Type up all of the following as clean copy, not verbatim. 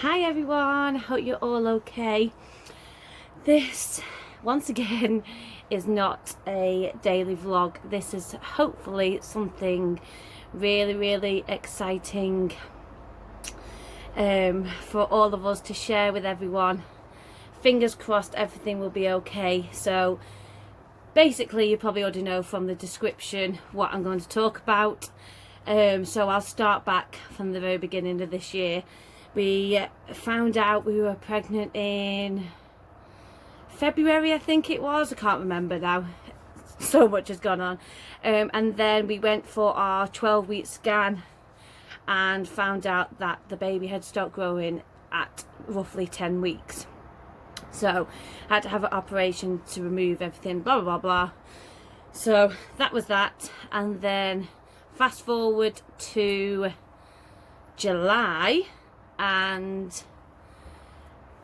Hi everyone, hope you're all okay. This, once again, is not a daily vlog. This is hopefully something really exciting for all of us to share with everyone. Fingers crossed everything will be okay. So basically you probably already know from the description what I'm going to talk about. So I'll start back from the very beginning of this year. We found out we were pregnant in February, I think it was. I can't remember now. So much has gone on. And then we went for our 12-week scan and found out that the baby had stopped growing at roughly 10 weeks. So I had to have an operation to remove everything, blah, blah, blah, blah. So that was that. And then fast forward to July, and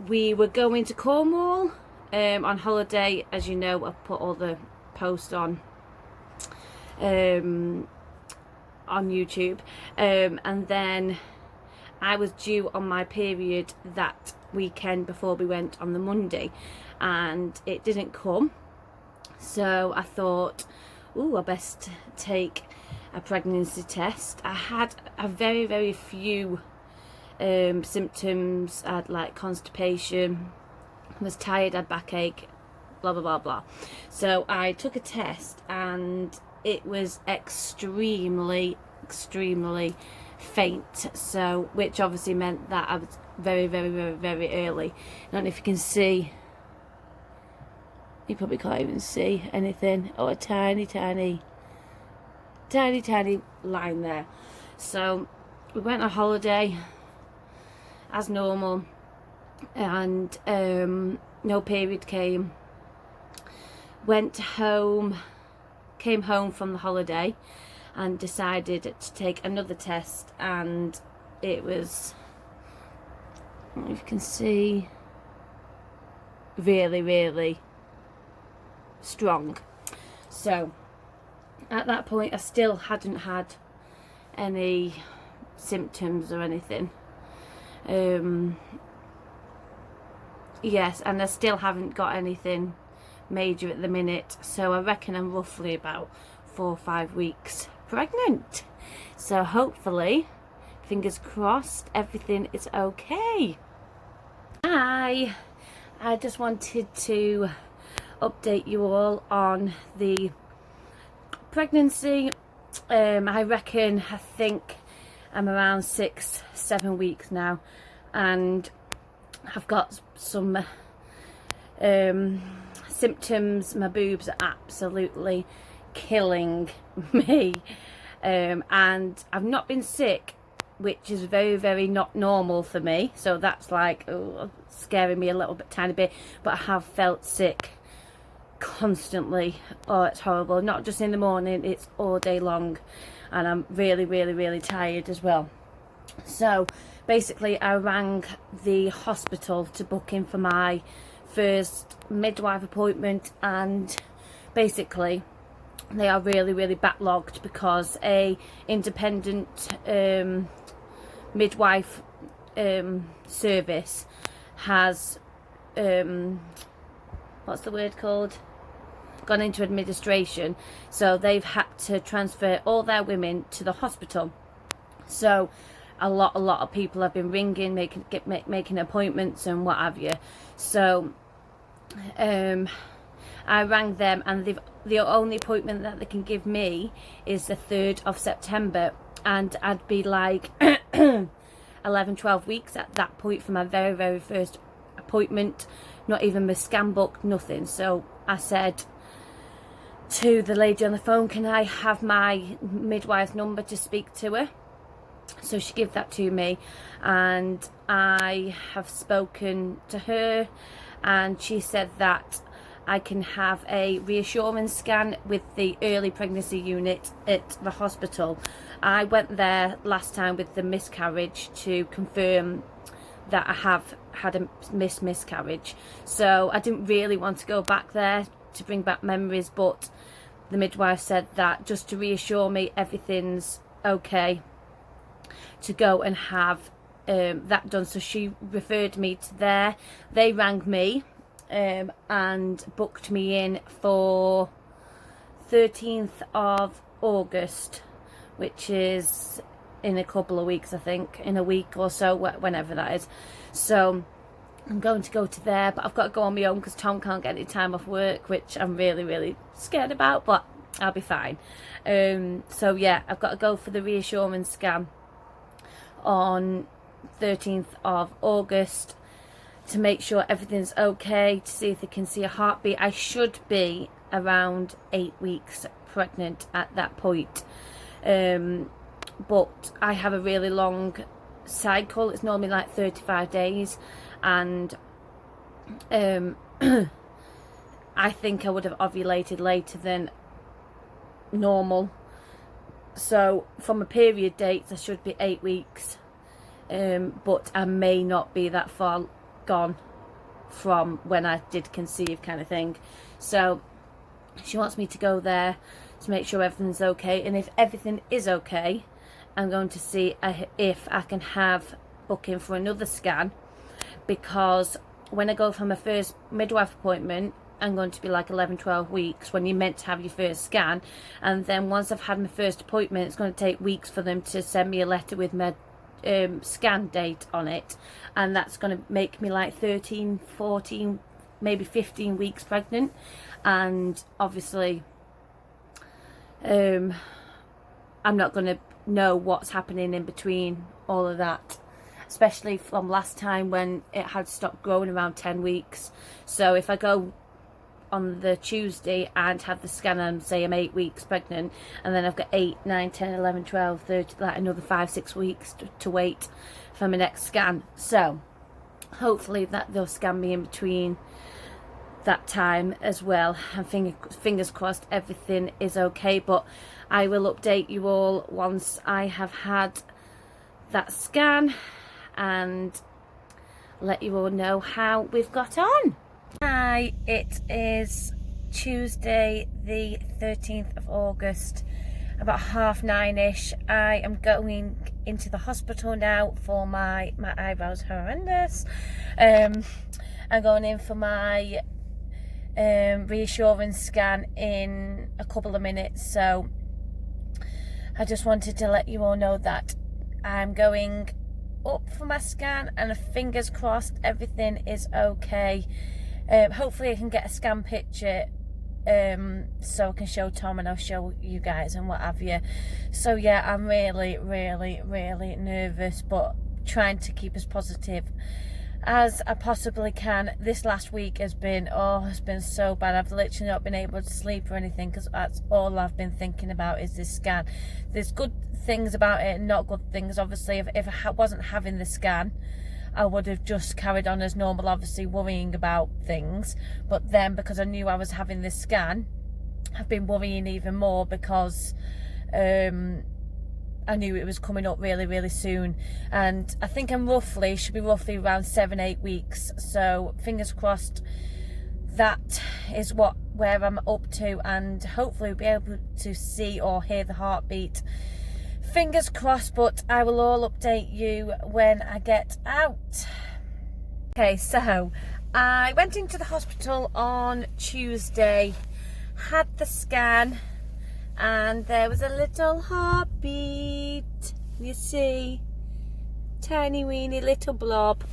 we were going to Cornwall on holiday. As you know, I've put all the posts on YouTube, and then I was due on my period that weekend before we went on the Monday, and it didn't come. So I thought, I best take a pregnancy test. I had a very few symptoms. I had like constipation, was tired, had backache, blah blah blah blah. So I took a test and it was extremely faint, so which obviously meant that I was very early. I don't know if you can see, you probably can't even see anything. Oh, a tiny line there. So we went on holiday as normal, and no period came. Went home, came home from the holiday and decided to take another test, and it was, I don't know if you can see, really strong. So at that point I still hadn't had any symptoms or anything. Yes, and I still haven't got anything major at the minute, so I reckon I'm roughly about 4 or 5 weeks pregnant. So hopefully, fingers crossed, everything is okay. I just wanted to update you all on the pregnancy. I think I'm around 6-7 weeks now, and I've got some symptoms. My boobs are absolutely killing me, and I've not been sick, which is very not normal for me, so that's like scaring me a little bit, tiny bit. But I have felt sick constantly. Oh, it's horrible. Not just in the morning, it's all day long, and I'm really tired as well. So basically I rang the hospital to book in for my first midwife appointment, and basically they are really backlogged because a independent midwife service has what's the word called, gone into administration, so they've had to transfer all their women to the hospital. So a lot of people have been ringing, making appointments and what have you. So I rang them, and the only appointment that they can give me is the 3rd of September, and I'd be like 11-12 weeks at that point for my very first appointment. Not even my scan book, nothing. So I said to the lady on the phone, can I have my midwife's number to speak to her? So she gave that to me, and I have spoken to her, and she said that I can have a reassurance scan with the early pregnancy unit at the hospital. I went there last time with the miscarriage to confirm that I have had a miscarriage, so I didn't really want to go back there to bring back memories, but the midwife said that just to reassure me everything's okay, to go and have that done. So she referred me to there. They rang me and booked me in for 13th of August, which is in a couple of weeks, I think, in a week or so, whenever that is. So I'm going to go to there, but I've got to go on my own because Tom can't get any time off work, which I'm really, really scared about, but I'll be fine. So yeah, I've got to go for the reassurance scan on 13th of August to make sure everything's okay, to see if they can see a heartbeat. I should be around 8 weeks pregnant at that point, but I have a really long cycle. It's normally like 35 days, and I think I would have ovulated later than normal. So from a period date I should be 8 weeks, but I may not be that far gone from when I did conceive, kind of thing. So she wants me to go there to make sure everything's okay, and if everything is okay, I'm going to see if I can have booking for another scan, because when I go for my first midwife appointment, I'm going to be like 11-12 weeks when you're meant to have your first scan, and then once I've had my first appointment, it's going to take weeks for them to send me a letter with my scan date on it, and that's going to make me like 13, 14, maybe 15 weeks pregnant. And obviously I'm not going to know what's happening in between all of that, especially from last time when it had stopped growing around 10 weeks. So if I go on the Tuesday and have the scan and say I'm 8 weeks pregnant, and then I've got 8, 9, 10, 11, 12, 13, like another 5-6 weeks to wait for my next scan. So hopefully that they'll scan me in between that time as well, and fingers crossed everything is okay. But I will update you all once I have had that scan and let you all know how we've got on. Hi, it is Tuesday the 13th of August, about 9:30ish. I am going into the hospital now for my eyebrows horrendous. I'm going in for my reassurance scan in a couple of minutes, so I just wanted to let you all know that I'm going up for my scan, and fingers crossed everything is okay. Hopefully I can get a scan picture so I can show Tom and I'll show you guys and what have you. So yeah, I'm really nervous, but trying to keep as positive as I possibly can. This last week has been so bad. I've literally not been able to sleep or anything, because that's all I've been thinking about is this scan. There's good things about it and not good things. Obviously if I wasn't having the scan, I would have just carried on as normal, obviously worrying about things. But then because I knew I was having this scan, I've been worrying even more, because I knew it was coming up really soon, and I think should be roughly around 7-8 weeks. So fingers crossed that is where I'm up to, and hopefully we'll be able to see or hear the heartbeat. Fingers crossed, but I will all update you when I get out. Okay, so I went into the hospital on Tuesday, had the scan, and there was a little heartbeat, you see, tiny weeny little blob,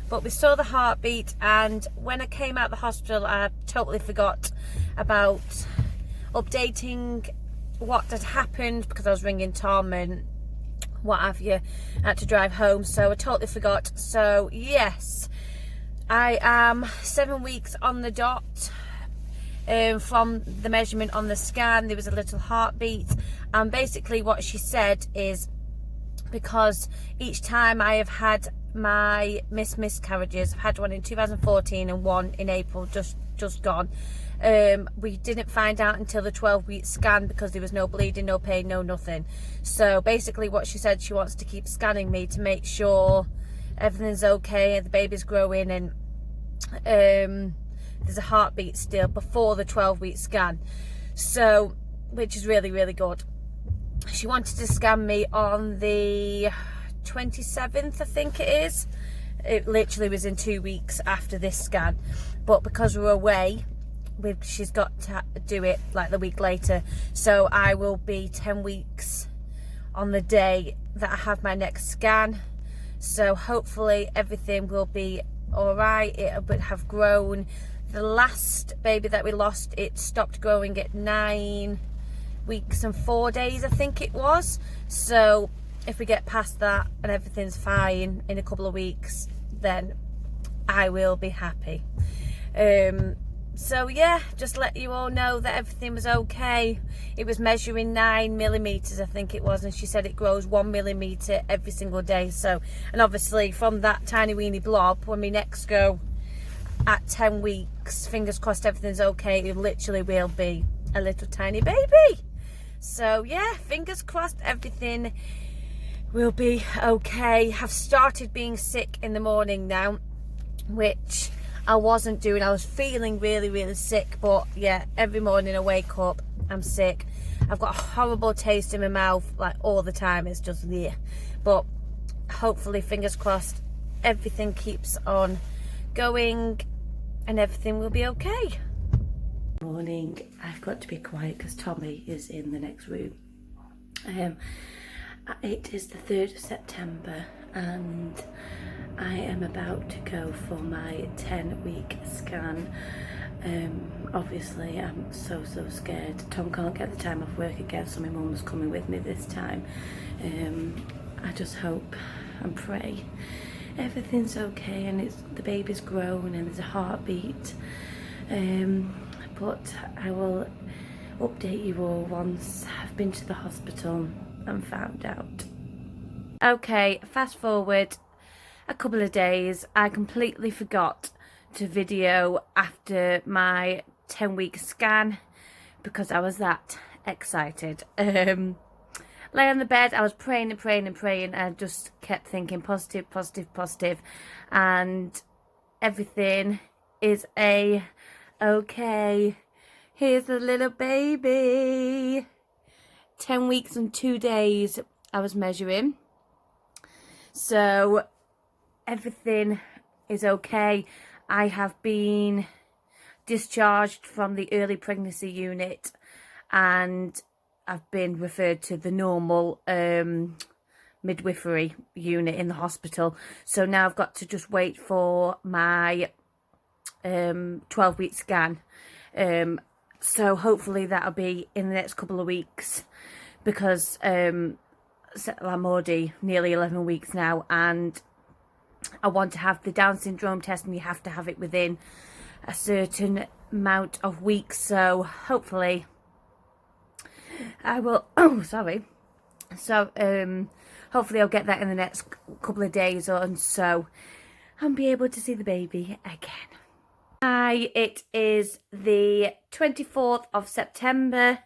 but we saw the heartbeat. And when I came out of the hospital, I totally forgot about updating what had happened, because I was ringing Tom and what have you. I had to drive home, so I totally forgot. So yes, I am 7 weeks on the dot. From the measurement on the scan, there was a little heartbeat, and basically what she said is, because each time I have had my miscarriages, I've had one in 2014 and one in April just gone, we didn't find out until the 12-week scan, because there was no bleeding, no pain, no nothing. So basically what she said, she wants to keep scanning me to make sure everything's okay and the baby's growing, and there's a heartbeat still before the 12-week scan, so which is really good. She wanted to scan me on the 27th, I think it is. It literally was in 2 weeks after this scan, but because we're away, she's got to do it like the week later, so I will be 10 weeks on the day that I have my next scan. So hopefully everything will be all right. It would have grown. The last baby that we lost, it stopped growing at 9 weeks and 4 days, I think it was. So if we get past that and everything's fine in a couple of weeks, then I will be happy. So yeah, just let you all know that everything was okay. It was measuring 9 millimeters, I think it was, and she said it grows 1 millimeter every single day. So, and obviously from that tiny weeny blob, when we next go at 10 weeks, fingers crossed everything's okay, it literally will be a little tiny baby. So yeah, fingers crossed everything will be okay. I've started being sick in the morning now, which I wasn't doing. I was feeling really sick, but yeah, every morning I wake up, I'm sick. I've got a horrible taste in my mouth, like all the time. It's just there. But hopefully, fingers crossed, everything keeps on going and everything will be okay. Morning. I've got to be quiet because Tommy is in the next room. It is the 3rd of September and I am about to go for my 10-week scan. Obviously I'm so scared. Tom can't get the time off work again, so my mum's coming with me this time. I just hope and pray everything's okay and the baby's grown and there's a heartbeat. But I will update you all once I've been to the hospital and found out. Okay, fast forward a couple of days. I completely forgot to video after my 10-week scan because I was that excited. Lay on the bed, I was praying and I just kept thinking positive, and everything is okay. Here's the little baby. 10 weeks and 2 days I was measuring. So everything is okay. I have been discharged from the early pregnancy unit and I've been referred to the normal midwifery unit in the hospital. So now I've got to just wait for my 12-week scan. So hopefully that'll be in the next couple of weeks because I'm already nearly 11 weeks now and I want to have the Down syndrome test and you have to have it within a certain amount of weeks. So hopefully I will, hopefully I'll get that in the next couple of days or so and be able to see the baby again. Hi, it is the 24th of September.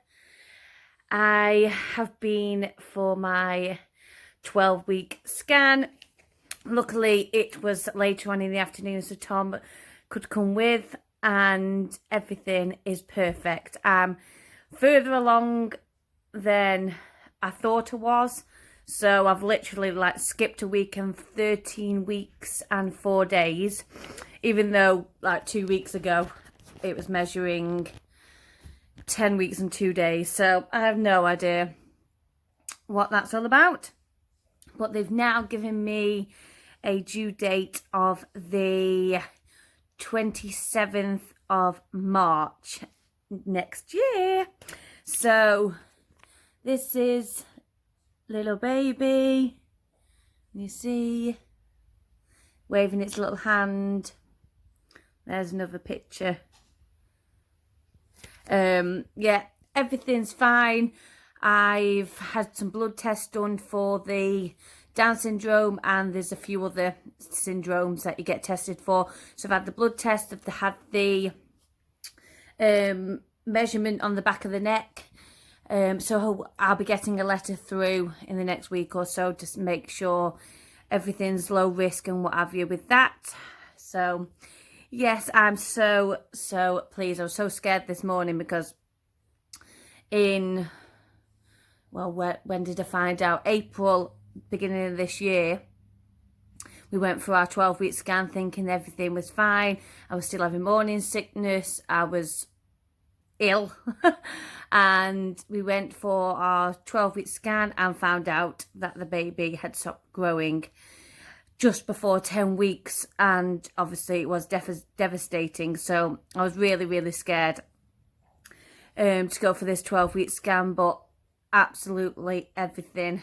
I have been for my 12-week scan. Luckily, it was later on in the afternoon, so Tom could come with, and everything is perfect. Further along than I thought I was, so I've literally skipped a week and 13 weeks and 4 days, even though 2 weeks ago it was measuring 10 weeks and 2 days. So I have no idea what that's all about, but they've now given me a due date of the 27th of March next year. So this is little baby, you see, waving its little hand. There's another picture. Yeah, everything's fine. I've had some blood tests done for the Down syndrome and there's a few other syndromes that you get tested for. So I've had the blood test, I've had the measurement on the back of the neck. So I'll be getting a letter through in the next week or so to make sure everything's low risk and what have you with that. So yes, I'm so pleased. I was so scared this morning because when did I find out? April beginning of this year, we went for our 12-week scan thinking everything was fine. I was still having morning sickness. I was ill. And we went for our 12-week scan and found out that the baby had stopped growing just before 10 weeks. And obviously it was devastating. So I was really, really scared to go for this 12-week scan. But absolutely everything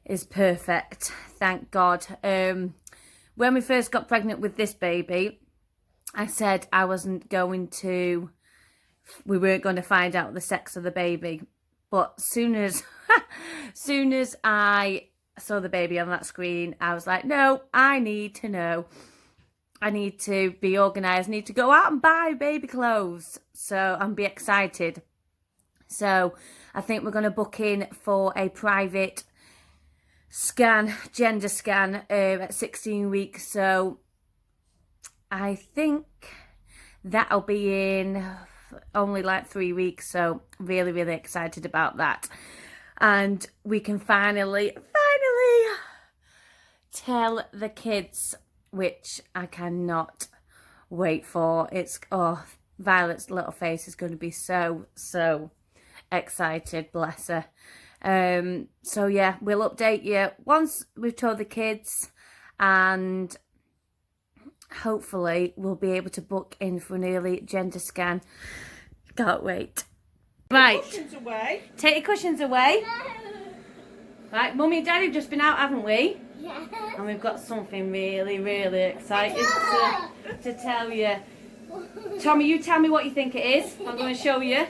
is perfect, thank God. When we first got pregnant with this baby, I said we weren't going to find out the sex of the baby. But soon as I saw the baby on that screen, I was like, no, I need to know. I need to be organised. I need to go out and buy baby clothes and be excited. So I think we're going to book in for a private gender scan at 16 weeks. So I think that'll be in only like 3 weeks. So really, really excited about that. And we can finally tell the kids, which I cannot wait for. Violet's little face is going to be so excited, bless her. So yeah, we'll update you once we've told the kids, and hopefully we'll be able to book in for an early gender scan. Can't wait. Right, take your cushions away. Right, Mummy and Daddy have just been out, haven't we? Yeah. And we've got something really, really exciting to tell you. Tommy, you tell me what you think it is. I'm going to show you.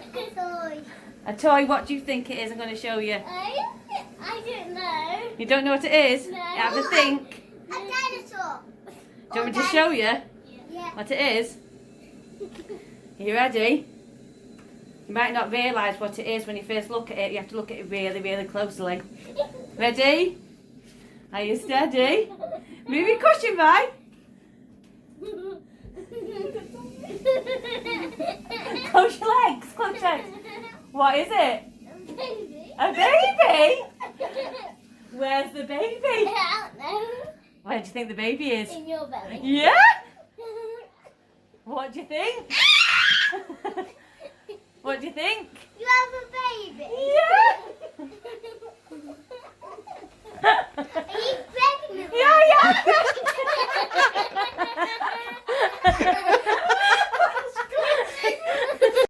A toy, what do you think it is? I'm going to show you. I don't know. You don't know what it is? No. Have a think. A dinosaur. Do you want me to show you Yeah. what it is? Are you ready? You might not realise what it is when you first look at it. You have to look at it really, really closely. Ready? Are you steady? Move your cushion, Vi. Close your legs. Close your legs. What is it? A baby. A baby? Where's the baby? I don't know. Where do you think the baby is? In your belly. Yeah? What do you think? What do you think? You have a